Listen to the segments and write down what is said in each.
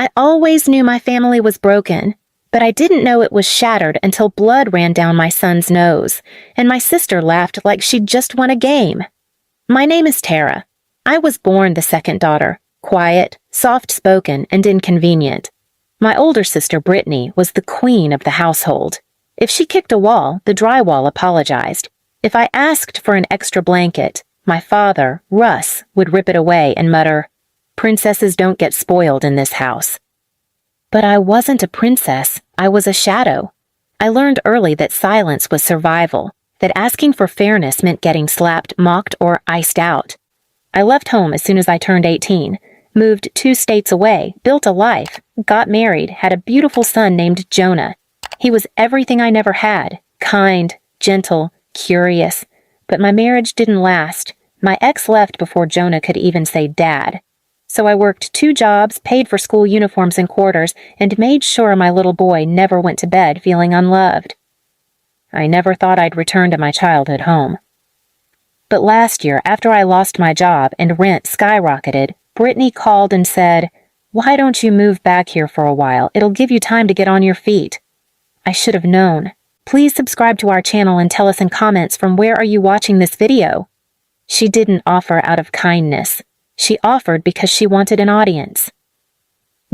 I always knew my family was broken, but I didn't know it was shattered until blood ran down my son's nose, and my sister laughed like she'd just won a game. My name is Tara. I was born the second daughter, quiet, soft-spoken, and inconvenient. My older sister, Brittany, was the queen of the household. If she kicked a wall, the drywall apologized. If I asked for an extra blanket, my father, Russ, would rip it away and mutter, "Princesses don't get spoiled in this house." But I wasn't a princess, I was a shadow. I learned early that silence was survival, that asking for fairness meant getting slapped, mocked, or iced out. I left home as soon as I turned 18, moved 2 states away, built a life, got married, had a beautiful son named Jonah. He was everything I never had, kind, gentle, curious, but my marriage didn't last. My ex left before Jonah could even say dad. So I worked 2 jobs, paid for school uniforms and quarters, and made sure my little boy never went to bed feeling unloved. I never thought I'd return to my childhood home. But last year, after I lost my job and rent skyrocketed, Brittany called and said, "Why don't you move back here for a while? It'll give you time to get on your feet." I should have known. Please subscribe to our channel and tell us in comments from where are you watching this video. She didn't offer out of kindness. She offered because she wanted an audience.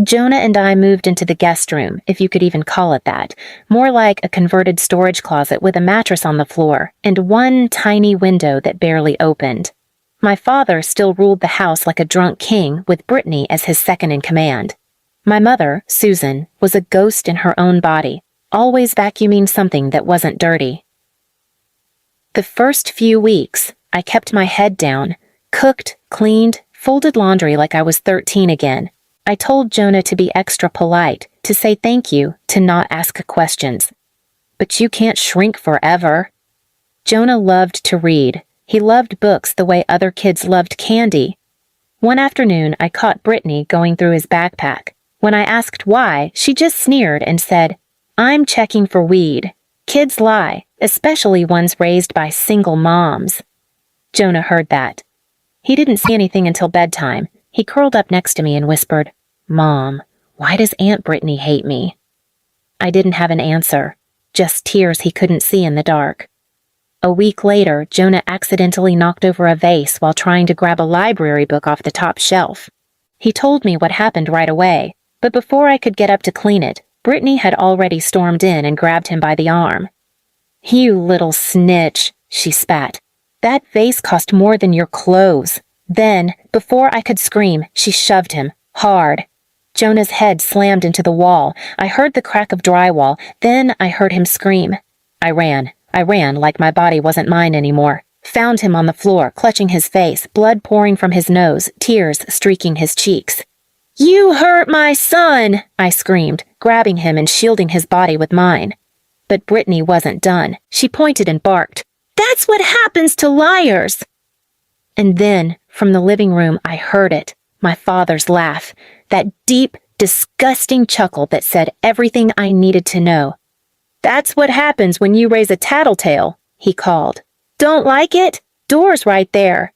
Jonah and I moved into the guest room, if you could even call it that, more like a converted storage closet with a mattress on the floor and one tiny window that barely opened. My father still ruled the house like a drunk king with Brittany as his second in command. My mother, Susan, was a ghost in her own body, always vacuuming something that wasn't dirty. The first few weeks, I kept my head down, cooked, cleaned, folded laundry like I was 13 again. I told Jonah to be extra polite, to say thank you, to not ask questions. But you can't shrink forever. Jonah loved to read. He loved books the way other kids loved candy. One afternoon, I caught Brittany going through his backpack. When I asked why, she just sneered and said, "I'm checking for weed. Kids lie, especially ones raised by single moms." Jonah heard that. He didn't see anything until bedtime. He curled up next to me and whispered, "Mom, why does Aunt Brittany hate me?" I didn't have an answer, just tears he couldn't see in the dark. A week later, Jonah accidentally knocked over a vase while trying to grab a library book off the top shelf. He told me what happened right away, but before I could get up to clean it, Brittany had already stormed in and grabbed him by the arm. "You little snitch," she spat. "That vase cost more than your clothes." Then, before I could scream, she shoved him, hard. Jonah's head slammed into the wall. I heard the crack of drywall, then I heard him scream. I ran like my body wasn't mine anymore. Found him on the floor, clutching his face, blood pouring from his nose, tears streaking his cheeks. "You hurt my son!" I screamed, grabbing him and shielding his body with mine. But Brittany wasn't done. She pointed and barked, "That's what happens to liars!" And then, from the living room, I heard it, my father's laugh, that deep, disgusting chuckle that said everything I needed to know. "That's what happens when you raise a tattletale," he called. "Don't like it? Door's right there."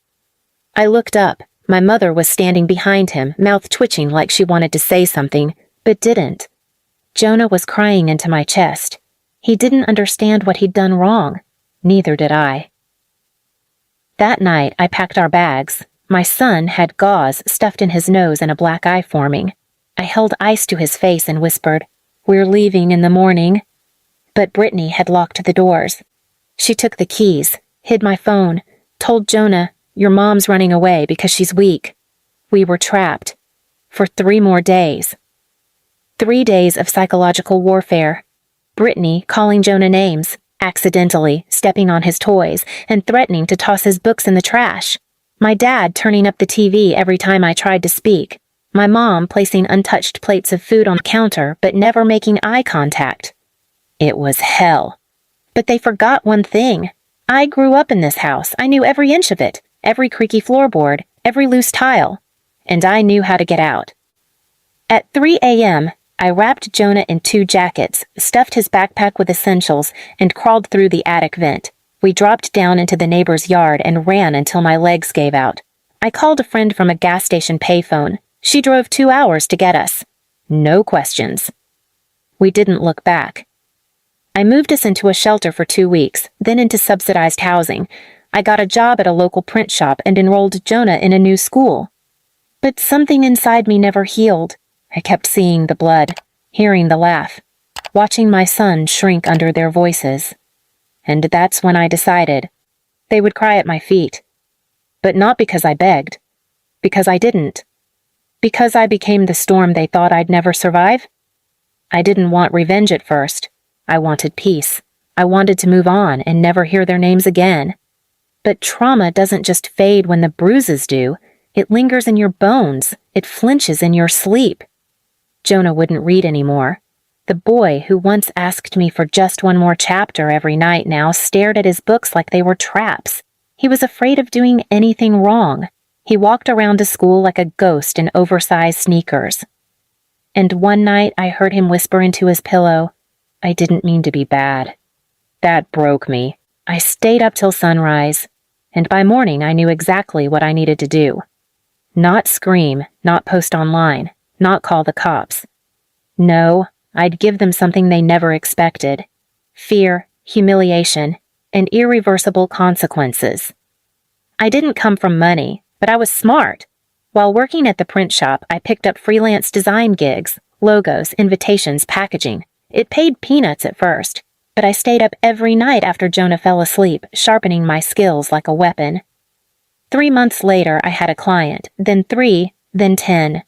I looked up. My mother was standing behind him, mouth twitching like she wanted to say something, but didn't. Jonah was crying into my chest. He didn't understand what he'd done wrong. Neither did I. That night, I packed our bags. My son had gauze stuffed in his nose and a black eye forming. I held ice to his face and whispered, "We're leaving in the morning." But Brittany had locked the doors. She took the keys, hid my phone, told Jonah, "Your mom's running away because she's weak." We were trapped. For 3 more days. 3 days of psychological warfare. Brittany calling Jonah names, accidentally stepping on his toys, and threatening to toss his books in the trash. My dad turning up the TV every time I tried to speak. My mom placing untouched plates of food on the counter but never making eye contact. It was hell. But they forgot one thing. I grew up in this house. I knew every inch of it, every creaky floorboard, every loose tile. And I knew how to get out. At 3 a.m., I wrapped Jonah in 2 jackets, stuffed his backpack with essentials, and crawled through the attic vent. We dropped down into the neighbor's yard and ran until my legs gave out. I called a friend from a gas station payphone. She drove 2 hours to get us. No questions. We didn't look back. I moved us into a shelter for 2 weeks, then into subsidized housing. I got a job at a local print shop and enrolled Jonah in a new school. But something inside me never healed. I kept seeing the blood, hearing the laugh, watching my son shrink under their voices. And that's when I decided they would cry at my feet. But not because I begged. Because I didn't. Because I became the storm they thought I'd never survive. I didn't want revenge at first. I wanted peace. I wanted to move on and never hear their names again. But trauma doesn't just fade when the bruises do. It lingers in your bones. It flinches in your sleep. Jonah wouldn't read anymore. The boy who once asked me for just one more chapter every night now stared at his books like they were traps. He was afraid of doing anything wrong. He walked around to school like a ghost in oversized sneakers. And one night I heard him whisper into his pillow, "I didn't mean to be bad." That broke me. I stayed up till sunrise, and by morning I knew exactly what I needed to do. Not scream, not post online, not call the cops. No, I'd give them something they never expected. Fear, humiliation, and irreversible consequences. I didn't come from money, but I was smart. While working at the print shop, I picked up freelance design gigs, logos, invitations, packaging. It paid peanuts at first, but I stayed up every night after Jonah fell asleep, sharpening my skills like a weapon. 3 months later, I had a client, then 3, then 10.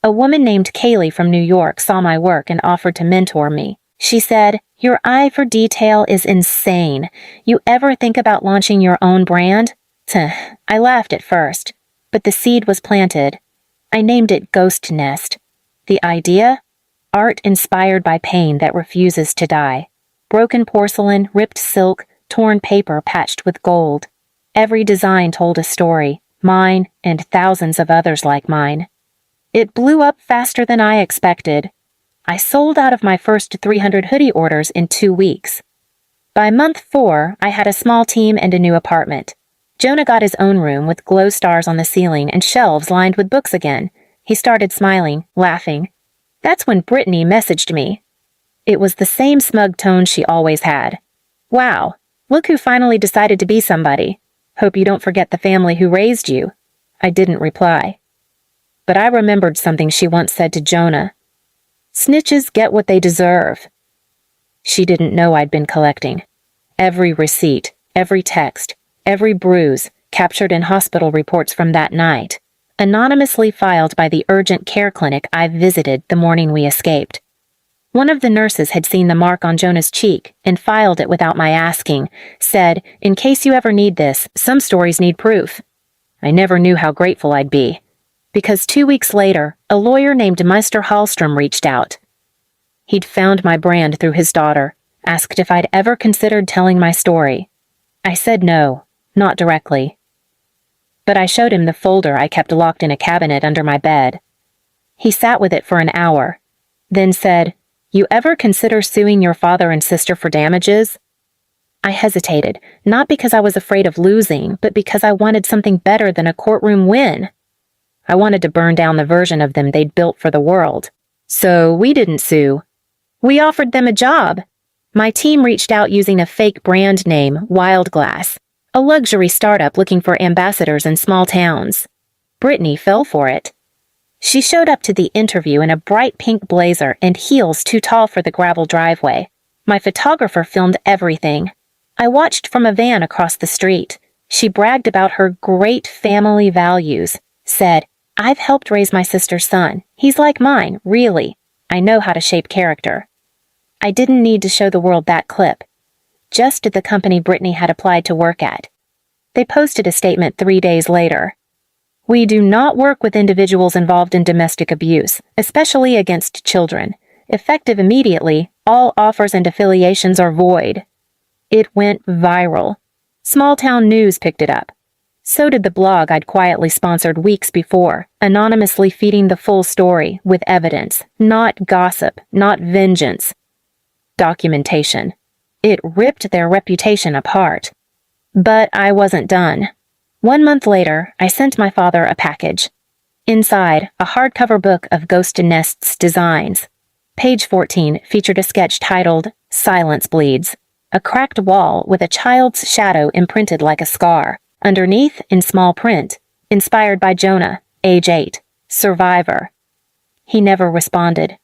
A woman named Kaylee from New York saw my work and offered to mentor me. She said, "Your eye for detail is insane. You ever think about launching your own brand?" I laughed at first, but the seed was planted. I named it Ghost Nest. The idea? Art inspired by pain that refuses to die. Broken porcelain, ripped silk, torn paper patched with gold. Every design told a story, mine and thousands of others like mine. It blew up faster than I expected. I sold out of my first 300 hoodie orders in 2 weeks. By month 4, I had a small team and a new apartment. Jonah got his own room with glow stars on the ceiling and shelves lined with books again. He started smiling, laughing. That's when Brittany messaged me. It was the same smug tone she always had. "Wow, look who finally decided to be somebody. Hope you don't forget the family who raised you." I didn't reply. But I remembered something she once said to Jonah. "Snitches get what they deserve." She didn't know I'd been collecting. Every receipt, every text, every bruise captured in hospital reports from that night, anonymously filed by the urgent care clinic I visited the morning we escaped. One of the nurses had seen the mark on Jonah's cheek and filed it without my asking, said, "In case you ever need this, some stories need proof." I never knew how grateful I'd be, because 2 weeks later, a lawyer named Meister Hallstrom reached out. He'd found my brand through his daughter, asked if I'd ever considered telling my story. I said no, not directly. But I showed him the folder I kept locked in a cabinet under my bed. He sat with it for an hour, then said, "You ever consider suing your father and sister for damages?" I hesitated, not because I was afraid of losing, but because I wanted something better than a courtroom win. I wanted to burn down the version of them they'd built for the world. So we didn't sue. We offered them a job. My team reached out using a fake brand name, Wildglass, a luxury startup looking for ambassadors in small towns. Brittany fell for it. She showed up to the interview in a bright pink blazer and heels too tall for the gravel driveway. My photographer filmed everything. I watched from a van across the street. She bragged about her great family values, said, "I've helped raise my sister's son. He's like mine, really. I know how to shape character." I didn't need to show the world that clip. Just at the company Brittany had applied to work at. They posted a statement 3 days later. "We do not work with individuals involved in domestic abuse, especially against children. Effective immediately, all offers and affiliations are void." It went viral. Small-town news picked it up. So did the blog I'd quietly sponsored weeks before, anonymously feeding the full story with evidence, not gossip, not vengeance. Documentation. It ripped their reputation apart. But I wasn't done. 1 month later, I sent my father a package. Inside, a hardcover book of Ghost Nest's designs. Page 14 featured a sketch titled Silence Bleeds, a cracked wall with a child's shadow imprinted like a scar. Underneath, in small print, inspired by Jonah, age 8, survivor. He never responded.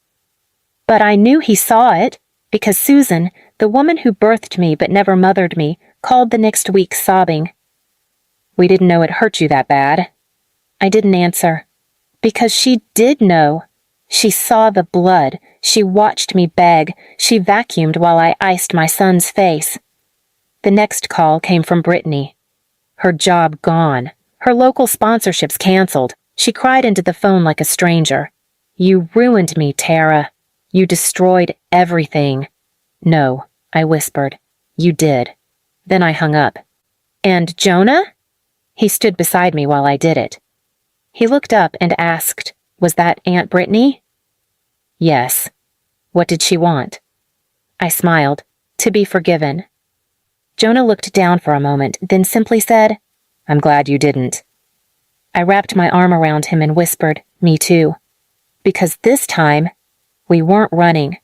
But I knew he saw it, because Susan, the woman who birthed me but never mothered me, called the next week sobbing. "We didn't know it hurt you that bad." I didn't answer. Because she did know. She saw the blood. She watched me beg. She vacuumed while I iced my son's face. The next call came from Brittany. Her job gone. Her local sponsorships canceled. She cried into the phone like a stranger. "You ruined me, Tara. You destroyed everything." "No," I whispered. "You did." Then I hung up. "And Jonah?" He stood beside me while I did it. He looked up and asked, "Was that Aunt Brittany?" "Yes." "What did she want?" I smiled. To be forgiven. Jonah looked down for a moment, then simply said, "I'm glad you didn't." I wrapped my arm around him and whispered, "Me too." Because this time, we weren't running.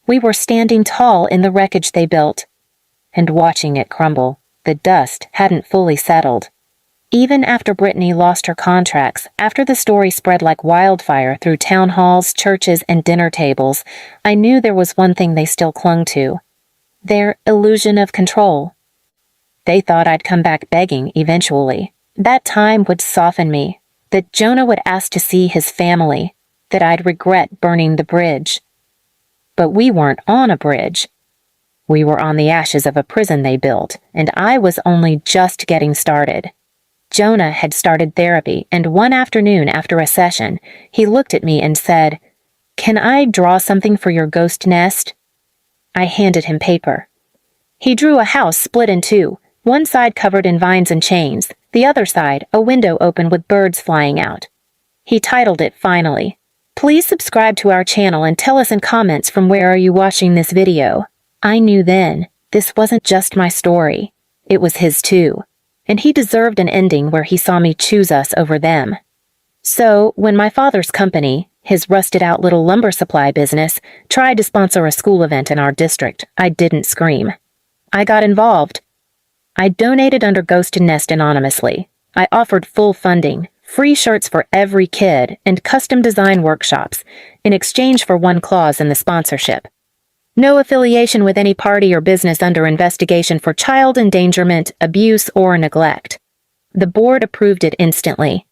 We were standing tall in the wreckage they built. And watching it crumble, the dust hadn't fully settled. Even after Brittany lost her contracts, after the story spread like wildfire through town halls, churches, and dinner tables, I knew there was one thing they still clung to. Their illusion of control. They thought I'd come back begging eventually. That time would soften me. That Jonah would ask to see his family. That I'd regret burning the bridge. But we weren't on a bridge. We were on the ashes of a prison they built, and I was only just getting started. Jonah had started therapy, and one afternoon after a session, he looked at me and said, "Can I draw something for your ghost nest?" I handed him paper. He drew a house split in two, one side covered in vines and chains, the other side a window open with birds flying out. He titled it finally, "Please subscribe to our channel and tell us in comments from where are you watching this video." I knew then, this wasn't just my story. It was his too. And he deserved an ending where he saw me choose us over them. So, when my father's company, his rusted-out little lumber supply business, tried to sponsor a school event in our district, I didn't scream. I got involved. I donated under Ghost Nest anonymously. I offered full funding, free shirts for every kid, and custom design workshops, in exchange for one clause in the sponsorship. No affiliation with any party or business under investigation for child endangerment, abuse, or neglect. The board approved it instantly.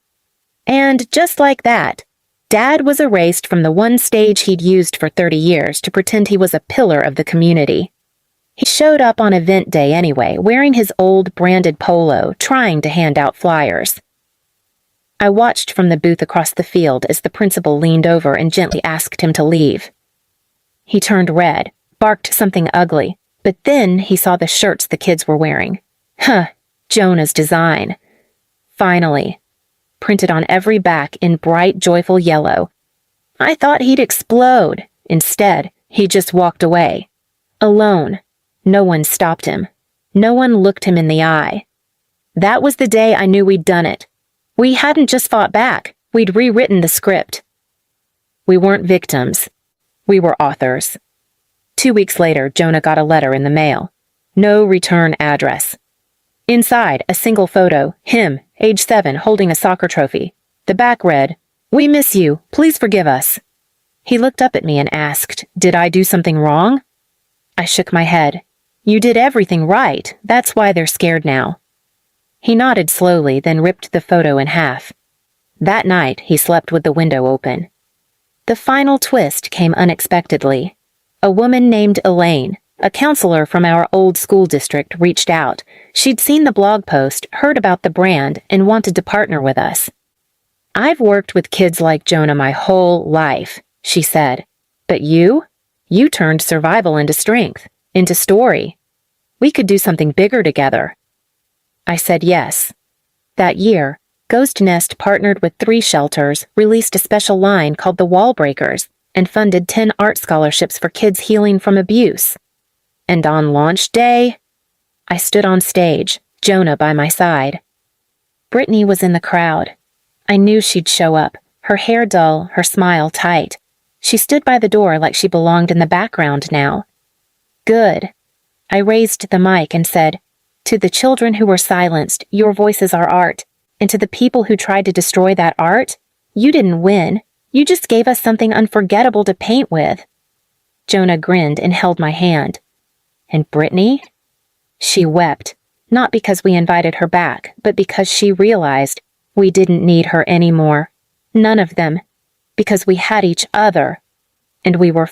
And just like that, Dad was erased from the one stage he'd used for 30 years to pretend he was a pillar of the community. He showed up on event day anyway, wearing his old branded polo, trying to hand out flyers. I watched from the booth across the field as the principal leaned over and gently asked him to leave. He turned red, barked something ugly, but then he saw the shirts the kids were wearing. Jonah's design. Finally. Printed on every back in bright, joyful yellow. I thought he'd explode. Instead, he just walked away. Alone. No one stopped him. No one looked him in the eye. That was the day I knew we'd done it. We hadn't just fought back. We'd rewritten the script. We weren't victims. We were authors. 2 weeks later, Jonah got a letter in the mail. No return address. Inside, a single photo, him, age 7, holding a soccer trophy. The back read, "We miss you. Please forgive us." He looked up at me and asked, "Did I do something wrong?" I shook my head. "You did everything right. That's why they're scared now." He nodded slowly, then ripped the photo in half. That night, he slept with the window open. The final twist came unexpectedly. A woman named Elaine, a counselor from our old school district, reached out. She'd seen the blog post, heard about the brand, and wanted to partner with us. "I've worked with kids like Jonah my whole life," she said. "But you? You turned survival into strength, into story. We could do something bigger together." I said yes. That year, Ghost Nest partnered with 3 shelters, released a special line called the Wall Breakers, and funded 10 art scholarships for kids healing from abuse. And on launch day, I stood on stage, Jonah by my side. Brittany was in the crowd. I knew she'd show up, her hair dull, her smile tight. She stood by the door like she belonged in the background now. Good. I raised the mic and said, "To the children who were silenced, your voices are art. And to the people who tried to destroy that art, you didn't win. You just gave us something unforgettable to paint with." Jonah grinned and held my hand. "And Brittany?" She wept, not because we invited her back, but because she realized we didn't need her anymore. None of them. Because we had each other. And we were